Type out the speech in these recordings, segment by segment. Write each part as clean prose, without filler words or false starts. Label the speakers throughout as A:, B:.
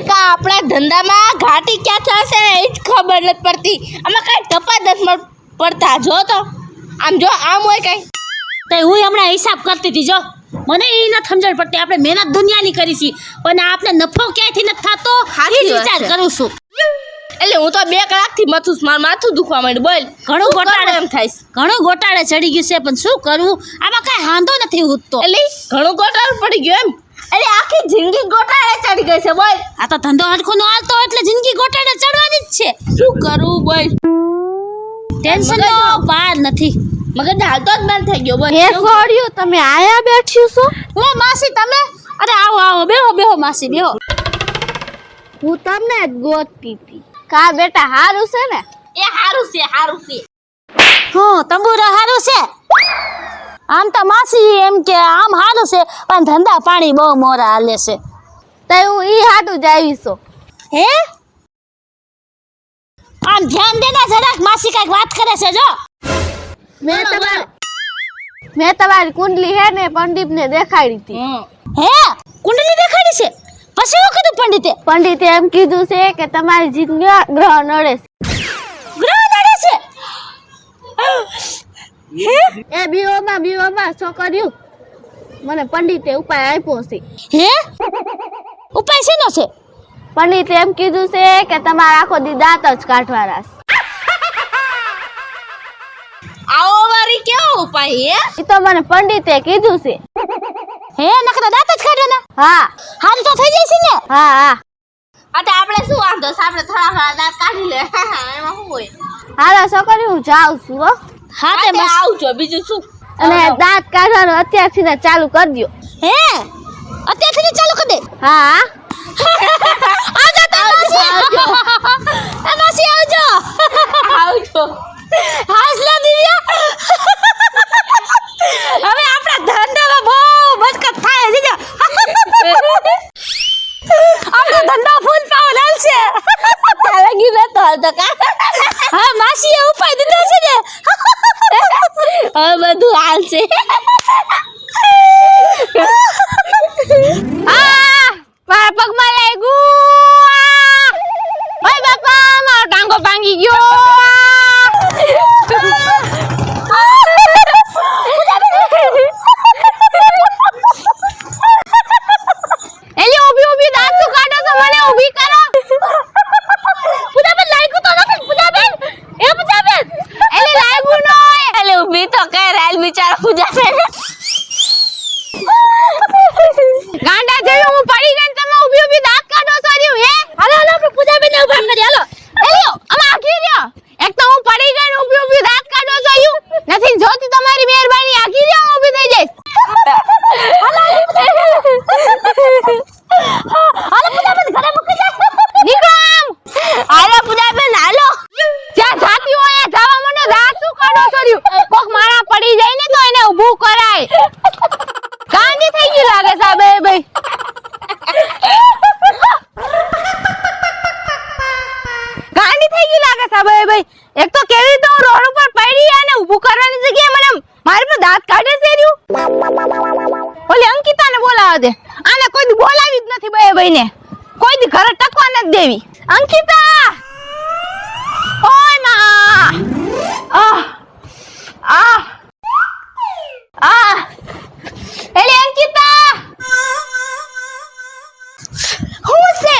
A: કા આપણા ધંધામાં ઘાટી ક્યાં થશે એ જ ખબર નથી પડતી. આમાં કાંઈ ટપા નથી પડતા. જો તો આમ જો આમ હોય કાંઈ
B: તો હું હમણાં હિસાબ કરતી હતી. જો મને એ નથી સમજણ પડતી. આપણે મહેનત દુનિયાની કરી છે પણ આપણે નફો ક્યાંયથી નથી થતો એ જ વિચાર કરું છું.
A: એટલે હું તો 2 કલાકથી મારું માથું દુખવા માંડ્યું. બોલ
B: ઘણું ગોટાળે
A: એમ થાય
B: ઘણું ગોટાળે ચડી ગયું છે પણ શું કરવું? આમાં કાંઈ હાંધો નથી ઉઠતો.
A: એટલે ઘણું ગોટાળું પડી ગયું એમ. એટલે આખી જિંદગી ગોટાળે ચડી ગઈ છે. બોલ
B: આ તો ધંધો હરખો નો હાલતો એટલે જિંદગી ગોટાળે ચડવાની જ છે.
A: શું કરવું? બોલ
B: ટેન્શન નો પાર નથી.
A: મગજ હાલતો જ બંધ થઈ ગયો. બોલ
C: હે છોડ્યું તમે આયા બેઠ્યું છો?
B: લે માસી તમે અરે આવો આવો બેહો માસી બેહો.
C: હું તમને જ ગોતતી હતી. કા બેટા હારું છે ને?
A: એ હારું છે.
B: હું તંબુરા હારું છે. આમ તો માસી એમ કે આમ હારું છે પણ ધંધા પાણી બહુ મોરા હાલે છે.
C: તો હું ઈ હાટું જ આવી છું.
B: હે આમ ધ્યાન દેના જરાક માસી કઈક વાત કરે છે. જો
C: મેં તમારી કુંડલી હે ને પંડિતને દેખાડી હતી.
B: હે કુંડલી દેખાડી છે? પછી શું કીધું પંડિતે?
C: પંડિતે એમ કીધું છે કે તમારી જિંદગી ગ્રહ નડે છે.
B: ગ્રહ નડે છે?
C: એ બીઓમાં છોકર્યું મને પંડિતે ઉપાય આપ્યો છે.
B: હે ઉપાય શેનો છે?
C: પંડિતે એમ કીધું છે કે તમારે આખો દી દાંત જ કાઢવાના છે.
A: આવો વારી કેવો ઉપાય હે?
C: ઈ તો મને પંડિતે કીધું છે.
B: હે નકરા દાંત જ કાઢવાના?
C: હા
B: હાલ તો થઈ જાય છે ને?
C: હા
A: એટલે આપણે શું વાંધો છે? આપણે થોડા દાંત કાઢી લે. એમાં શું હોય?
C: હાલો છોકરી હું જાઉં છું હો.
B: હા તે બસ
A: આવજો. બીજું શું?
C: અને દાંત કાઢવાનું અત્યારથી ને ચાલુ કરજો.
B: હે અત્યારથી ચાલુ કરી દે.
C: હા
B: આવજો તો માસી આવજો.
A: આવજો.
B: હાસલા દિવ્યા હવે આપણા ધંધામાં બહુ બચકત થાય દીધા. આપણો ધંધો ફૂલ પાવર હાલશે.
A: લાગી નતો હાલતો કા?
B: હા માસીએ ઉપાય દીધો છે ને.
A: હવે બધું હાલશે.
C: મારા પગમાં લાગ્યું. ઓય બાપા મારો ટાંગો ભાંગી ગયો. એલી ઊભી દાંત શું કાઢો છો? મને ઊભી કરો. પૂજાબેન લાગ્યું તો નથી. પૂજાબેન એલી લાગ્યું ન હોય.
A: એટલે ઊભી તો કર. હાલ બિચારો પૂજા છે.
C: ગાંડા જેવી હું પડી ગઈ તમે ઊભી દાંત કાઢો છો રહ્યું હે?
B: હાલો આપણે પૂજાબેનને ઉભા કરી હાલો.
C: એલિયો આમ આખી રહ્યો. એક તો હું પડી ગઈ ને ઊભી દાંત કાઢો છો રહ્યું. નથી જોતી તમારી મહેરબાની. આખી રહ્યો હું ઊભી થઈ જઈશ.
B: હાલો પૂજાબેન ઘરે મૂકી જા.
C: નીકળો આમ.
A: હાલો પૂજાબેન હાલો.
C: જ્યાં જાતી હોય જવા મને દાંત શું કાઢો છો રહ્યું. કોક માણા પડી જાય ને તો એને ઊભું કરાય. ગાંડી થઈ ગઈ લાગે સાહેબ એ ભાઈ. ગાંડી થઈ ગઈ લાગે સાહેબ એ ભાઈ. એક તો કેવી રીતે હું રોડ ઉપર પડી અને ઊભું કરવાની જગ્યાએ મને મારી પર દાંત કાઢે છે રહ્યું. ઓલી અંકિતાને બોલાવા દે. આને કોઈ દી બોલાવી જ નથી બે ભાઈને. કોઈ દી ઘરે ટકવા નથી દેવી. અંકિતા ઓય માં. એલી અંકિતા
A: હું છે?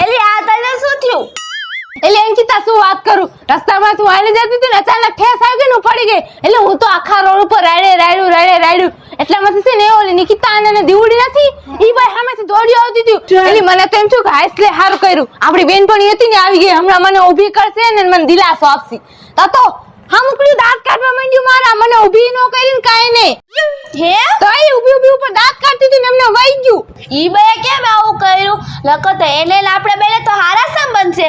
A: એટલે આ તને શું થયું?
C: એલી અંકિતા શું વાત કરું. રસ્તામાં તું હાલી જતી હતી ને અચાનક ઠેસ આવી ગઈ ને પડી ગઈ. એટલે હું તો આખા રોડ ઉપર રાડ્યું એટલામાંથી છે ને ઓલી નિકિતા અને દીવડી નથી ઈ ભાઈ સામેથી દોડી આવતી હતી. એટલે મને તો એમ થયું કે હાઈસલે હારું કર્યું. આપણી બેનપણી હતી ને આવી ગઈ. હમણાં મને ઊભી કરશે ને મને દિલાસો આપશે. તો હા મુકડ્યું દાંત કાઢવા માંડ્યું મારા. મને ઊભી ન કરીને કાઈ નહીં.
A: હે
C: તો એ ઊભી ઉપર દાંત કાઢતી હતી ને એમને વહી ગયું.
A: ઈ બે કેમ આવું કર્યું? લખો તો એને આપણે બેલે તો હારા સંબંધ છે.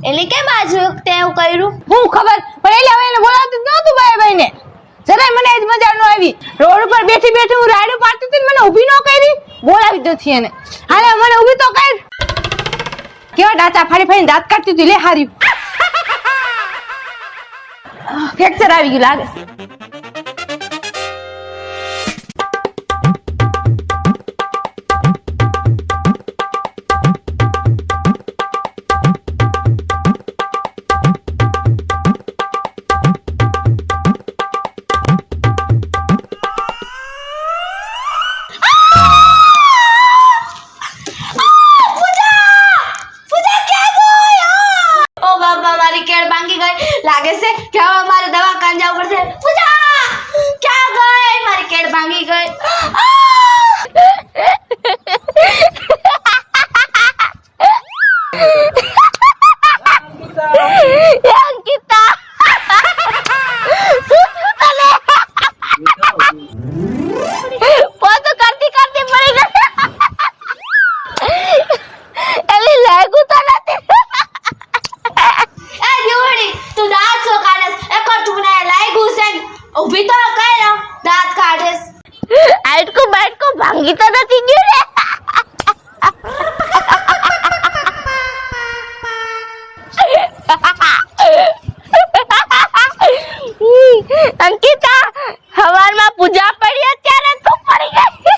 A: એટલે કેમ આજે વખતે એવું કર્યું?
C: હું ખબર પણ એટલે હવે એને બોલાવતી જ નહોતું ભાઈને. જરાય મને આજ મજા ન આવી. રોડ ઉપર બેઠી હું રાડું પાડતી હતી મને ઊભી ન કરી. બોલાવી જ નથી એને. હાલે મને ઊભી તો કર. કેવા ડાચા ફાડી દાંત કાઢતી હતી. લે હારી ફ્રેક્ચર આવી ગયું લાગે.
A: ઊભી તો કર દાંત કાઢેસ આટકો બાટકો ભાંગી તો નથી ગયું રે અંકિતા હવારમાં પૂજા પડી અત્યારે તો પડી ગઈ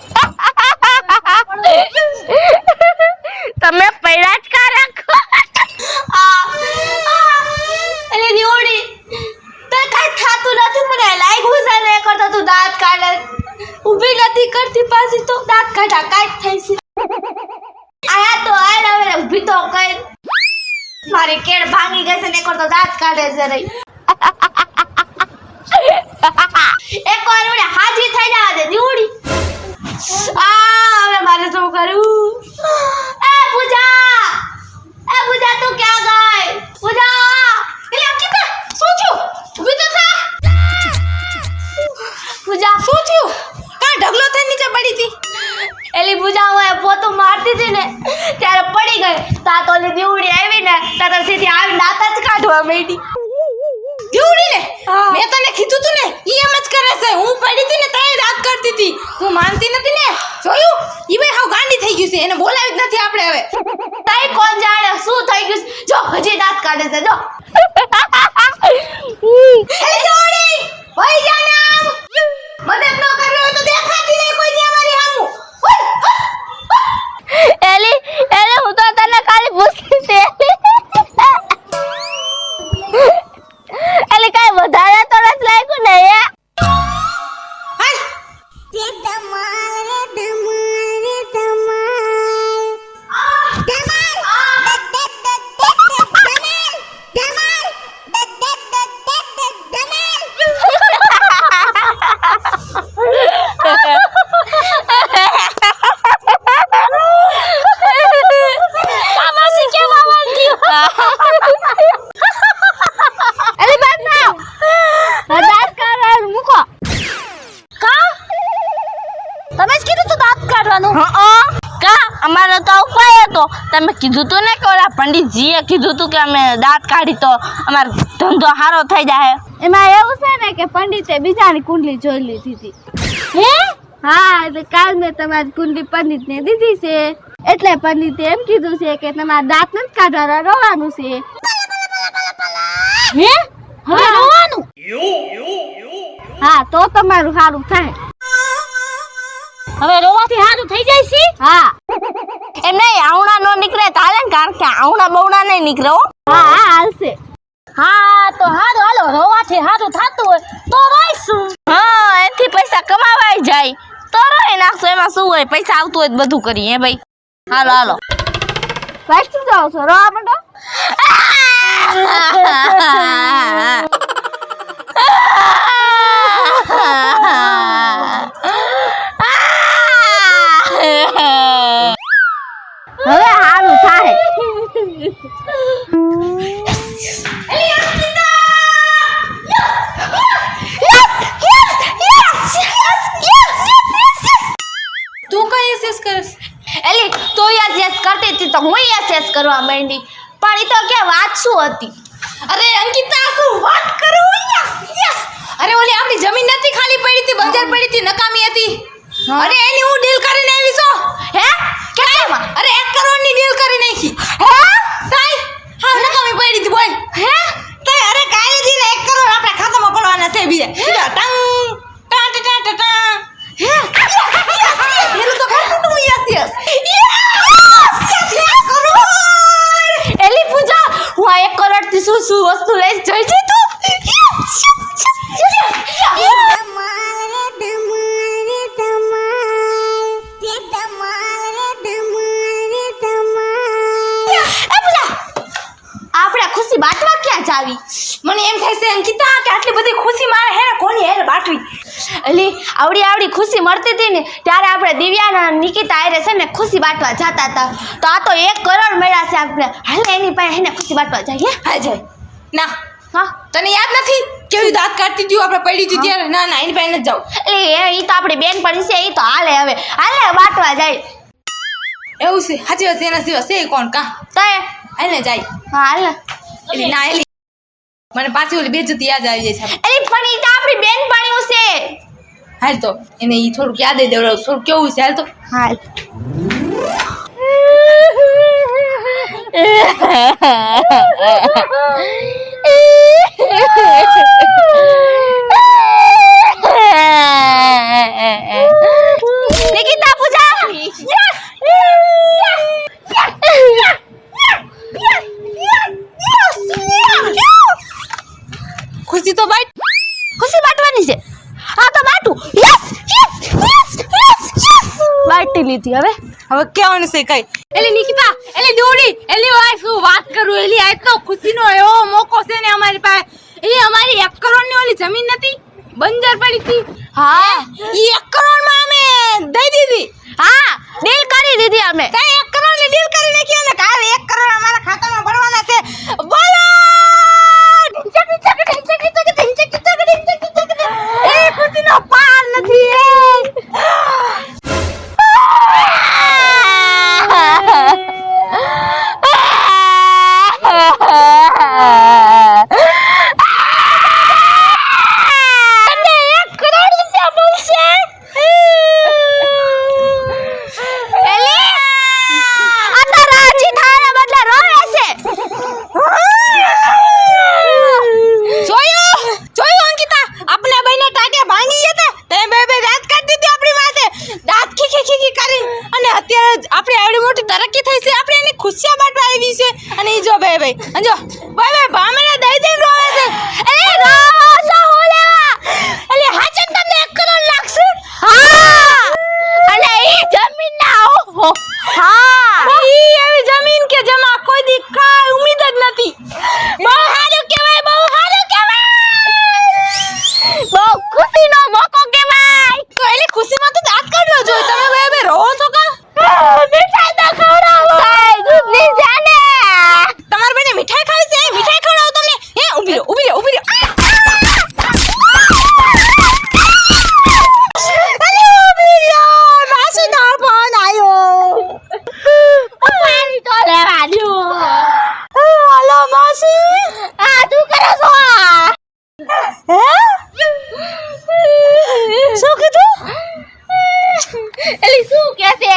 A: તમે પૈડા જ કા રાખો અલે નિયોડી તે કાઈ થાતું નથી મને લાગ્યું છે ને કરતો તું દાંત કાઢે ઊભી નથી કરતી પાછી તો દાંત કાઢા કાઈ થઈ છે આયા તો આય હવે ઊભી તો કઈ મારી કેડ ભાંગી ગઈ છે ને કરતો દાંત કાઢે છે રે એક વાર મને હાજી થઈ જા દે નિયોડી હવે મારે શું કરું એ પૂજા તું ક્યાં ગઈ પૂજા એટલે અંકિતા શું થયું ઊભી તો થા પૂજા શું થયું કા ઢગલો થઈ નીચે પડી હતી એલી પૂજા હોય પોતું મારતી હતી ને ત્યારે પડી ગઈ તા તો ઓલી દીવડી આવી ને તા તો સીધી આવી દાંત જ કાઢવા માંડી દીવડી ને મેં તને કીધું તું ને ઈ એમ જ કરે છે હું પડી હતી ને તઈ દાંત કાઢતી હતી તું માનતી નથી ને જોયું ઈ ભાઈ હાવ ગાંડી થઈ ગઈ છે એને બોલાવી જ નથી આપણે હવે તઈ કોણ જાણે શું થઈ ગયું છે? જો હજી દાંત કાઢે છે જો એ દીવડી વઈ જા ને આમ મદદ ન કર્યો હોય તો દેખાતી નહીં કોઈ ની અમારી આમુ એલી હું તો તને ખાલી પૂછતી હતી એલી કાઈ વધારે તો નથી લાગ્યું ને એ અમારો તો ઉપાય હતો તમે કીધું તું ને કે ઓલા પંડિતજીએ કીધું તું કે અમે દાંત કાઢી તો અમારો ધંધો સારો થઈ જાય
C: એમાં એવું છે ને કે પંડિતે બીજાની કુંડલી જોઈ લીધી હતી
B: હે
C: હા એટલે કાલ મેં તમારી કુંડલી પંડિતને દીધી છે એટલે પંડિતે એમ કીધું છે કે તમારે દાંત નથી કાઢવાના રોવાનું છે
B: હે હવે રોવાનું
C: હા તો તમારું સારું થાય
B: હવે રોવાથી સારું થઈ જાય છે
C: હા
A: એમ નહીં આવણા નો નીકળે તાલે ને કારણ કે આવણા બવણા નહીં નીકળે હો
C: હા હાલશે
B: હા તો હારું હાલો રોવાથી સારું થતું હોય તો રોઈશું
A: હા એથી પૈસા કમાવાય જાય તો રોઈ નાખશો એમાં શું હોય પૈસા આવતું હોય તો બધું કરીએ હે ભાઈ હાલો હાલો
C: પાછું જાઓ છો રોવા માંડો હવે સારું થાય
A: તું કઈ એસેસ કરસ એલી તો યસ કરતી હતી તો હું યસ કરવા માંડી પણ ઈ તો કે વાત શું હતી અરે અંકિતા શું વાત કરું યસ અરે ઓલી આપણી જમીન નથી ખાલી પડી હતી બંજર પડી હતી નકામી હતી અરે એની હું ડીલ કરીને આવી છો હે કેટલામાં અરે 1 કરોડની ડીલ કરી નાખી હે તાઈ હા નકામી પડી હતી બોલ હે તાઈ અરે કાલે દીને 1 કરોડ આપણે ખાતામાં પડવાના છે બીજા સીધા ટંગ ટા ટા ટા હે એનું તો કરતું તું યસ એલી પૂજા હું આ 1 કરોડ થી શું વસ્તુ લઈ જઈ તું આપણે ખુશી બાટવા ક્યાં જાવી મને એમ થાય છે અંકિતા કે આટલી બધી ખુશી મારે હે કોની હે બાટવી એલી આવડી ખુશી મળતી હતી ને ત્યારે આપણે દિવ્યાના નિકિતા આરે છે ને ખુશી બાટવા જતા હતા તો આ તો 1 કરોડ મળ્યા છે આપણે હાલ એની પાસે હેને ખુશી બાટવા જઈએ હા જાય ના હા તને યાદ નથી કેવી દાંત કાઢતી હતી આપણે પડી હતી ત્યારે ના ના એની પાસે ન જાવ એટલે એ તો આપણી બેન પડી છે એ તો હાલે હવે હાલે બાટવા જાય એવું છે સાચી વાત એના સિવાય છે કોણ કા તો હાલે જાય હા હાલે એલી ના એલી મને પાછી ઓલી બેજતી યાદ આવી જાય છે એલી પણ ઈ તો આપણી બેન પાણી
C: હાલ તો એને ઈ થોડુંક યાદ દેવડાવ થોડું કેવું છે હાલ તો
A: હાલ નિકિતા પૂજા
C: ખુશી તો બાઈ
A: ખુશી બાટવાની છે આ તો બાટું yes yes yes yes yes બાટી લીધી હવે
C: કહેવાનું છે કઈ
B: એલી નિકિતા એલી દોડી એલી વાય શું વાત કરું એલી આ તો ખુશીનો એવો મોકો છે ને અમારી પાસે એ અમારી 1 કરોડની ઓલી જમીન નથી બંજર પડી હતી
A: હા
C: ઈ 1 કરોડમાં અમે દઈ દીધી
A: હા ડીલ કરી દીધી અમે
C: કઈ 1 કરોડની ડીલ કરી નાખી અને કાલ 1 કરોડ અમારા ખાતામાં ભરવાના છે બોલો એ ખુશીનો પાર નથી ખુશિયા બાટવા આવી છે અને ઈ જો ભાઈ અંજો ભાઈ ભામણા દઈ દઈને રોવે છે
A: અરે રોસો હું લેવા
C: એટલે હાચે તમને 1 કરોડ લાગશે
A: હા અને ઈ જમીન ના ઓહો હા
C: ઈ એવી જમીન કે જેમાં કોઈ દી કાઈ ઉમ્મીદ જ નથી બહુ સારું કહેવાય બહુ સારું કહેવાય
A: બહુ ખુશીનો મોકો કહેવાય
C: એટલે ખુશીમાં તો દાંત કાઢલો જોઈએ તમે ભાઈ રોવો છો કા
A: મીઠાઈ તો ખવડાવો કાઈ દૂધ ની જાને
C: તમાર બેને મીઠાઈ ખાવી છે મીઠાઈ ખવડાવો તમને હે ઊભી રહો અરે ઊભી રહો માસી નો ફોન આયો
A: પાણી તો લેવા દ્યો
C: હાલો માસી
A: આ તું કરો છો
C: હે શું કીધું
A: એલી શું કે છે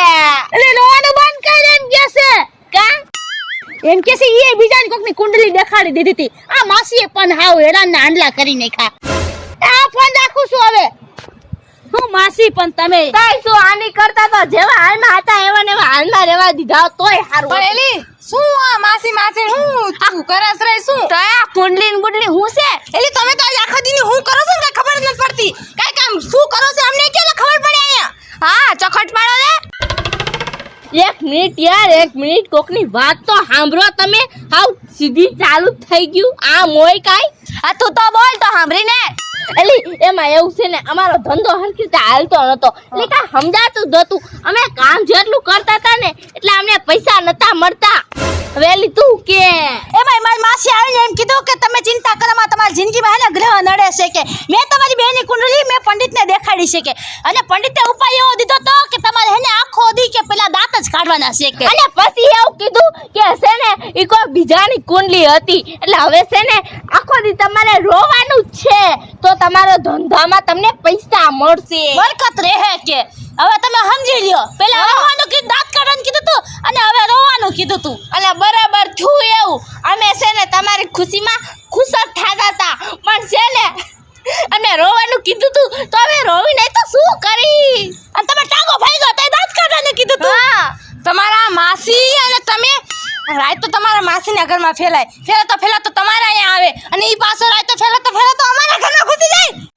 B: એટલે રોવાનું બંધ કરી એમ કે છે
A: કા
B: એમ કે છે ઈ બીજાની કોકની કુંડલી દેખાડી દીધી હતી આ માસીએ પણ હાવ હેરાનના આંડલા કરી નાખ્યા આ ફોન રાખું છું હવે હું માસી પણ તમે
A: કાઈ શું આની કરતા તો જેવા હાલમાં હતા એવા ને એવા હાલમાં રહેવા દીધા તોય સારું
C: પણ એલી શું આ માસી હું તું કરસ રે શું
A: તો આ કુંડલી ગુંડલી હું છે
C: એલી તમે તો આજ આખા દીની હું કરો છો ને કઈ ખબર જ નથી પડતી કઈ કામ શું કરો છો અમને કે ખબર પડે અહીંયા
A: હા ચોખટ પાડો ને
B: 1 મિનિટ યાર 1 મિનિટ કોકની વાત તો સાંભળો તમે હાવ સીધી ચાલુ થઈ ગયું આ મોય કાઈ
A: આ તું તો બોલ તો સાંભળીને
B: એલી એમાં એવું છે ને અમારો ધંધો હરખી રીતે હાલતો નતો એટલે કાંઈ સમજાતું જ નતું અમે કામ જેટલું કરતા હતા ને એટલે અમને પૈસા નતા મળતા હવે એલી તું કે
C: એમાં મારી માસી આવીને એમ કીધું કે તમે ચિંતા કરો માં તમારી જિંદગીમાં હે ને ગ્રહ નડે છે કે મેં તમારી બેની કુંડલી મેં પંડિતને દેખાડી છે કે અને પંડિતે ઉપાય એવો દીધો તો કે તમારે હે ને આખો દી કે પેલા દાંત જ કાઢવાના છે કે
B: અને પછી એવું કીધું કે છે ને ઈ કોઈ બીજાની કુંડલી હતી એટલે હવે છે ને આખો દી તમારે રોવાનું જ છે તો તમારો ધંધામાં તમને પૈસા મળશે
C: બરકત રહે કે હવે તમે સમજી લ્યો પેલા રોવાનું કીધું દાંત કાઢવાનું કીધું તું અને હવે રોવાનું કીધું તું
A: અને બરાબર થયું એવું અમે છે ને તમારી ખુશીમાં ખુશ જ થાતા હતા પણ છે ને અમે રોવાનું કીધું તું તો હવે રોવી નહીં તો શું કરી
C: અને તમે ટાંગો ભાઈ ગયો તો દાંત કાઢવાનું કીધું તું
A: હા
C: તમારા માસી અને તમે રાત તો તમારા માસીના ઘરમાં ફેલાય ફેલા તો તમારા અહીંયા આવે અને ઈ પાછો રાત તો ફેલા તો અમારા ઘરમાં ઘૂસી જાય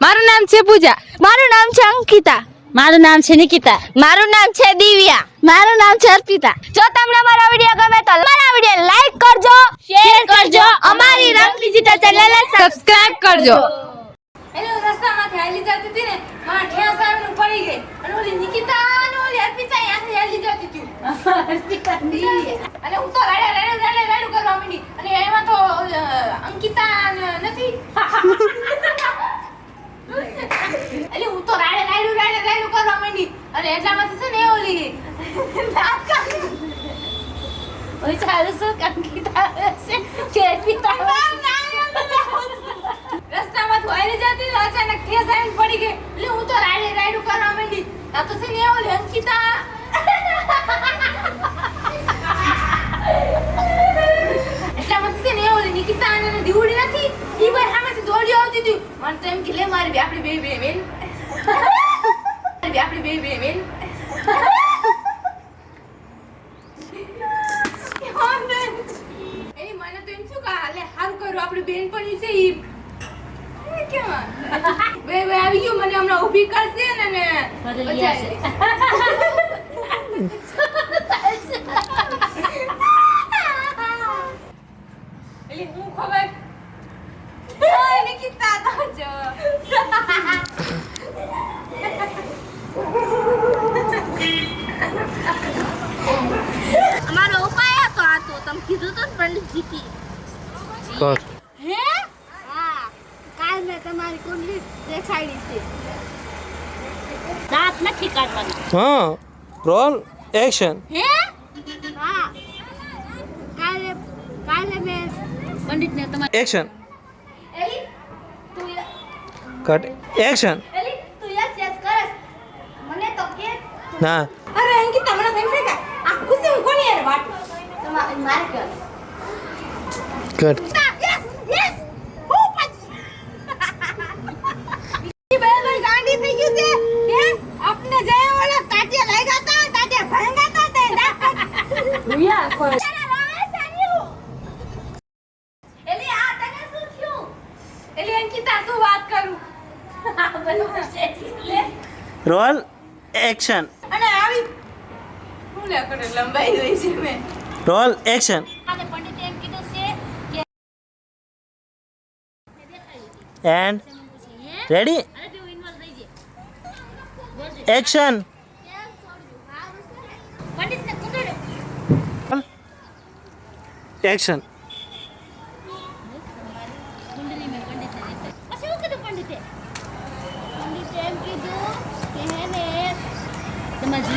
C: મારું નામ છે પૂજા
A: મારું નામ છે અંકિતા
B: મારું નામ છે નિકિતા
A: મારું નામ છે દિવ્યા મારું નામ છે અર્પિતા જો તમને મારા વિડિયો ગમે તો મારા વિડિયો લાઈક કરજો શેર કરજો અમારી રંગ ડિજિટલ ચેનલને
C: સબસ્ક્રાઇબ કરજો એનો રસ્તામાંથી હાલી જતી હતી ને માં ઠેસ આવીને પડી ગઈ અને ઓલી નિકિતા અને ઓલી અર્પિતા અહીંયાથી હાલી જતી હતી અને હું તો રાડું કરવા માંડી અને એમાં તો અંકિતા નથી એટલે હું તો રાડું કરવા માંડી અને એટલામાંથી છે ને ઓલી દાંત કાઢી વિચારું છું કે અંકિતા છે કે અર્પિતા રસ્તા નિકિતા અને દીવડી નથી ઈ ભાઈ સામેથી દોડી આવતી હતી મને તો એમ કે લે મારી આપણી બે બેન આપણી બે બેન એની મને તો એમ શું કે હાલે હારું કરું આપણી બેન પણ છે ઈ કેવા બે આવી ગયું મને હમણાં ઊભી કરશે ને એલી હું ખબર ઓય નિકિતા તો જો
B: અમારો ઉપાય હતો આ તો તમે કીધું તો પંડિતજી કી
D: કર
B: હે હા કાલ મેં તમારી કુંડલી દેખાડી છે દાંત નથી કાઢવાના
D: હા રોલ એક્શન
B: હે હા કાલે મેં પંડિતને તમારી
D: એક્શન
A: એલી તું
D: કટ એક્શન
A: એલી તું યસ કરસ મને તો કે
D: ના
C: અરે અંકિતા મને તો એમ છે કે આ ખુશી હું કોની યાર વાટ
A: તમારે મારે કર
D: કટ
C: યસ હું પછી ઈ બેન ગાંડી થઈ ગઈ છે હે આપને જય ઓલા તાટિયા લાગ્યા તા તાટિયા ભાંગા તા તે રુયા કોઈ
A: એલી આ તને શું થયું
C: એલી અંકિતા શું વાત કરું
A: આ બધું છે લે
D: રોલ એક્શન
C: અને આવી હું લે કરે લંબાઈ રહી છે મેં
D: રોલ એક્શન
B: અને પંડિતે એમ કીધું છે કે
D: એન્ડ રેડી
B: અરે તું ઇન્વોલ્વ થઈ જે
D: એક્શન
B: પંડિતને કુંડળ્યો
D: એક્શન